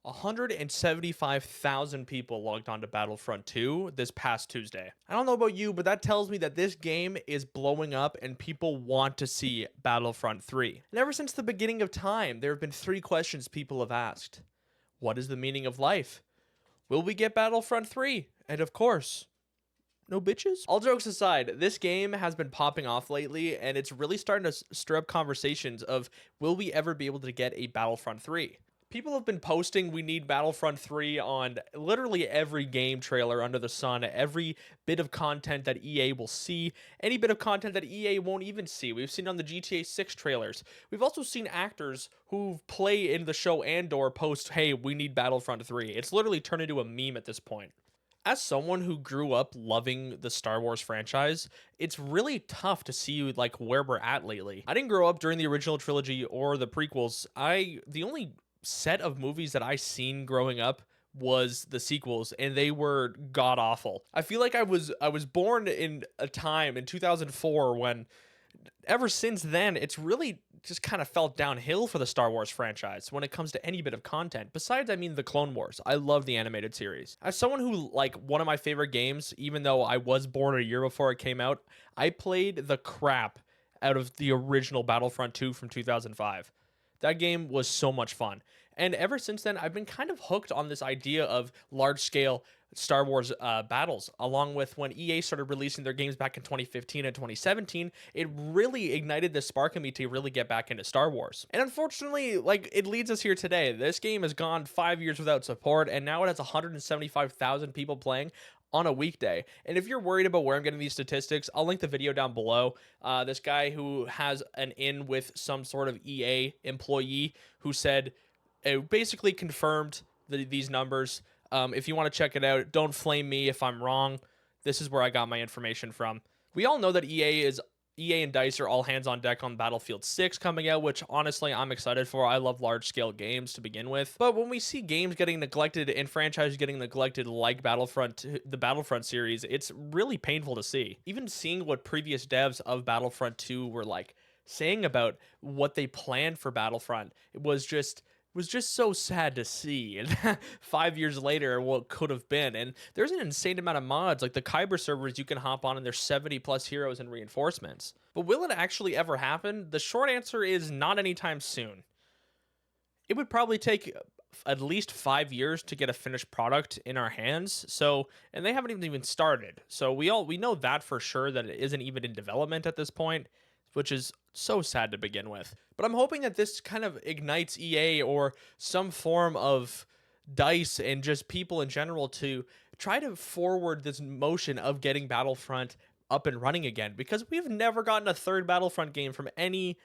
175,000 people logged on to Battlefront 2 this past Tuesday. I don't know about you, but that tells me that this game is blowing up and people want to see Battlefront 3. And ever since the beginning of time, there have been three questions people have asked. What is the meaning of life? Will we get Battlefront 3? And of course, no bitches? All jokes aside, this game has been popping off lately, and it's really starting to stir up conversations of, will we ever be able to get a Battlefront 3? People have been posting we need Battlefront 3 on literally every game trailer under the sun, every bit of content that EA will see, any bit of content that EA won't even see. We've seen it on the GTA 6 trailers. We've also seen actors who play in the show Andor post, hey, we need Battlefront 3. It's literally turned into a meme at this point. As someone who grew up loving the Star Wars franchise, it's really tough to see like where we're at lately. I didn't grow up during the original trilogy or the prequels. The only set of movies that I seen growing up was the sequels, and they were god awful. I feel like I was born in a time in 2004 when ever since then it's really just kind of felt downhill for the Star Wars franchise when it comes to any bit of content. Besides, I mean, the Clone Wars. I love the animated series. As someone who, like, one of my favorite games, even though I was born a year before it came out, I played the crap out of the original Battlefront 2 from 2005. That game was so much fun. And ever since then, I've been kind of hooked on this idea of large-scale Star Wars battles. Along with when EA started releasing their games back in 2015 and 2017, it really ignited the spark in me to really get back into Star Wars. And unfortunately, like, it leads us here today. This game has gone 5 years without support, and now it has 175,000 people playing on a weekday. And if you're worried about where I'm getting these statistics, I'll link the video down below. This guy who has an in with some sort of EA employee who said, it basically confirmed these numbers. If you want to check it out, don't flame me if I'm wrong. This is where I got my information from. We all know that EA and DICE are all hands on deck on Battlefield 6 coming out, which honestly I'm excited for. I love large scale games to begin with. But when we see games getting neglected and franchises getting neglected like the Battlefront series, it's really painful to see. Even seeing what previous devs of Battlefront 2 were like saying about what they planned for Battlefront, it was just so sad to see. And 5 years later, what could have been. And there's an insane amount of mods, like the Kyber servers you can hop on, and there's 70 plus heroes and reinforcements. But will it actually ever happen? The short answer is not anytime soon. It would probably take at least 5 years to get a finished product in our hands. So, and they haven't even started. So we know that for sure, that it isn't even in development at this point, which is so sad to begin with. But I'm hoping that this kind of ignites EA or some form of DICE and just people in general to try to forward this motion of getting Battlefront up and running again, because we've never gotten a third Battlefront game from any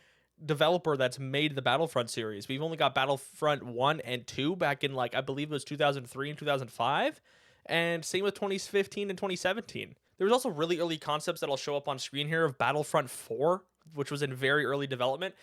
developer that's made the Battlefront series. We've only got Battlefront 1 and 2 back in, like, I believe it was 2003 and 2005, and same with 2015 and 2017. There was also really early concepts that'll show up on screen here of Battlefront 4, which was in very early development.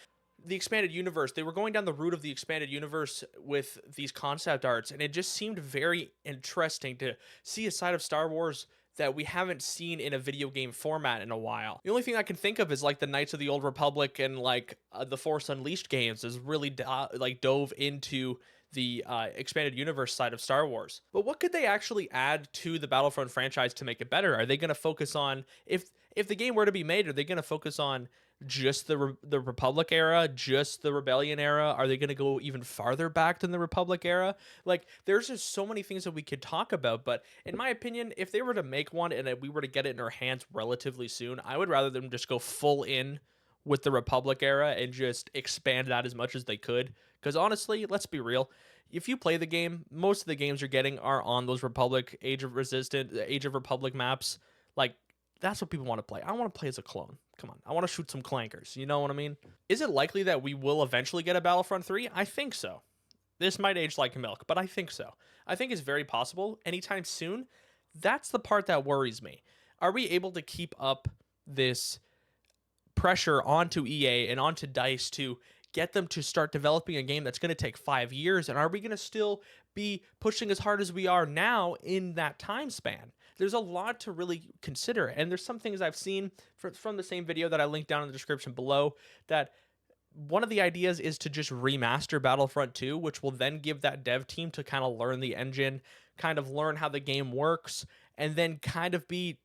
The expanded universe, they were going down the route of the expanded universe with these concept arts, and it just seemed very interesting to see a side of Star Wars that we haven't seen in a video game format in a while. The only thing I can think of is like the Knights of the Old Republic and like the Force Unleashed games is really dove into the expanded universe side of Star Wars. But what could they actually add to the Battlefront franchise to make it better? Are they going to focus on, if the game were to be made, are they going to focus on just the Republic era, just the Rebellion era? Are they going to go even farther back than the Republic era? Like, there's just so many things that we could talk about. But in my opinion, if they were to make one and we were to get it in our hands relatively soon, I would rather them just go full in with the Republic era and just expand that as much as they could. Because honestly, let's be real, if you play the game, most of the games you're getting are on those Republic, Age of Republic maps. Like, that's what people want to play. I don't want to play as a clone. Come on, I want to shoot some clankers. You know what I mean? Is it likely that we will eventually get a Battlefront 3? I think so. This might age like milk, but I think so. I think it's very possible anytime soon. That's the part that worries me. Are we able to keep up this pressure onto EA and onto DICE to get them to start developing a game that's going to take 5 years? And are we going to still be pushing as hard as we are now in that time span? There's a lot to really consider. And there's some things I've seen from the same video that I linked down in the description below that one of the ideas is to just remaster Battlefront 2, which will then give that dev team to kind of learn the engine, kind of learn how the game works, and then kind of be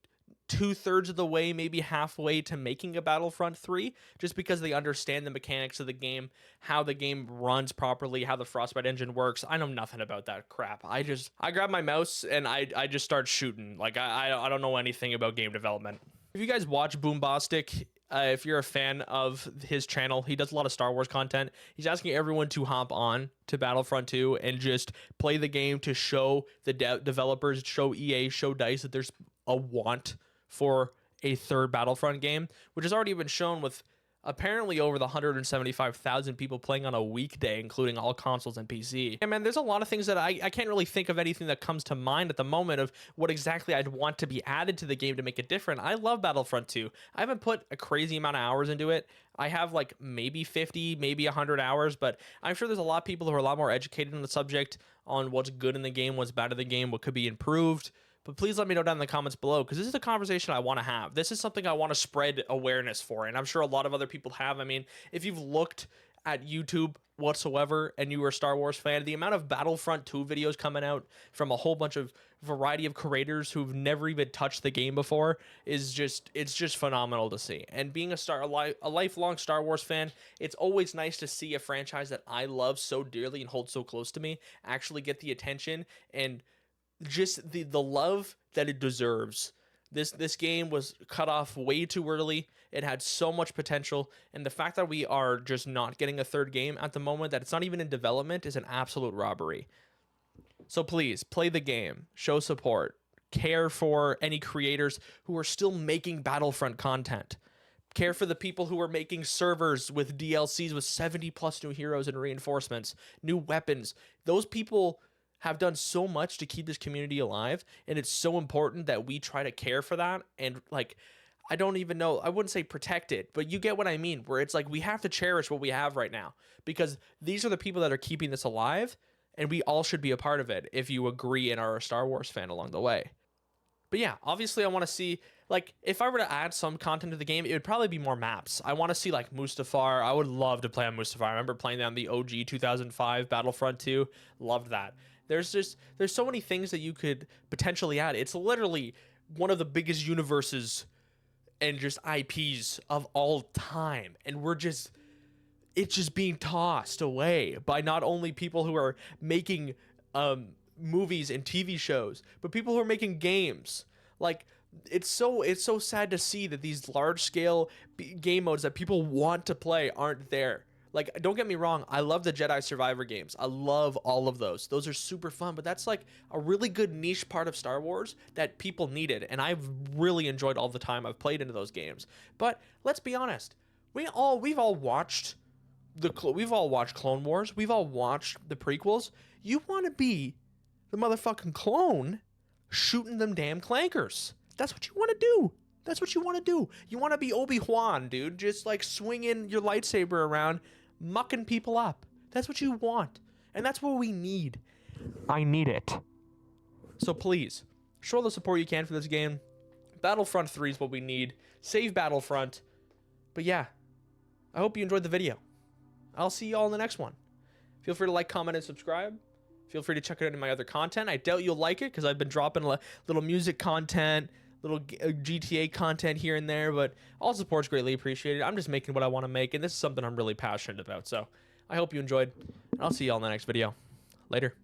2/3 of the way, maybe halfway to making a Battlefront 3, just because they understand the mechanics of the game, how the game runs properly, how the Frostbite engine works. I know nothing about that crap. I grab my mouse and I just start shooting. Like I don't know anything about game development. If you guys watch Boombastic, if you're a fan of his channel, he does a lot of Star Wars content. He's asking everyone to hop on to Battlefront 2 and just play the game to show the developers, show EA, show DICE that there's a want for a third Battlefront game, which has already been shown with apparently over the 175,000 people playing on a weekday, including all consoles and PC. And man, there's a lot of things that I can't really think of anything that comes to mind at the moment of what exactly I'd want to be added to the game to make it different. I love Battlefront 2. I haven't put a crazy amount of hours into it. I have like maybe 50, maybe 100 hours, but I'm sure there's a lot of people who are a lot more educated on the subject on what's good in the game, what's bad in the game, what could be improved. But please let me know down in the comments below, because this is a conversation I want to have. This is something I want to spread awareness for, and I'm sure a lot of other people have. I mean, if you've looked at YouTube whatsoever and you were a Star Wars fan, the amount of Battlefront 2 videos coming out from a whole bunch of variety of creators who've never even touched the game before is just, it's just phenomenal to see. And being a lifelong Star Wars fan, it's always nice to see a franchise that I love so dearly and hold so close to me actually get the attention and just the love that it deserves. This game was cut off way too early. It had so much potential, and the fact that we are just not getting a third game at the moment, that it's not even in development, is an absolute robbery. So please play the game, show support, care for any creators who are still making Battlefront content. Care for the people who are making servers with DLCs with 70 plus new heroes and reinforcements, new weapons. Those people have done so much to keep this community alive, and it's so important that we try to care for that. And like, I don't even know, I wouldn't say protect it, but you get what I mean, where it's like we have to cherish what we have right now, because these are the people that are keeping this alive, and we all should be a part of it if you agree and are a Star Wars fan along the way. But yeah, obviously I want to see, like, if I were to add some content to the game, it would probably be more maps. I want to see like Mustafar. I would love to play on Mustafar. I remember playing that on the OG 2005 Battlefront 2. Loved that. There's so many things that you could potentially add. It's literally one of the biggest universes and just IPs of all time, and it's just being tossed away by not only people who are making movies and TV shows, but people who are making games. Like, it's so sad to see that these large scale game modes that people want to play aren't there. Like, don't get me wrong, I love the Jedi Survivor games. I love all of those. Those are super fun, but that's like a really good niche part of Star Wars that people needed, and I've really enjoyed all the time I've played into those games. But let's be honest, we've all watched Clone Wars. We've all watched the prequels. You want to be the motherfucking clone shooting them damn clankers. That's what you want to do. That's what you want to do. You want to be Obi-Wan, dude. Just like swinging your lightsaber around, mucking people up. That's what you want. And that's what we need. I need it. So please, show all the support you can for this game. Battlefront 3 is what we need. Save Battlefront. But yeah, I hope you enjoyed the video. I'll see you all in the next one. Feel free to like, comment, and subscribe. Feel free to check out any of my other content. I doubt you'll like it because I've been dropping a little music content, little GTA content here and there, but all support's greatly appreciated. I'm just making what I want to make, and this is something I'm really passionate about. So I hope you enjoyed, and I'll see you all in the next video. Later.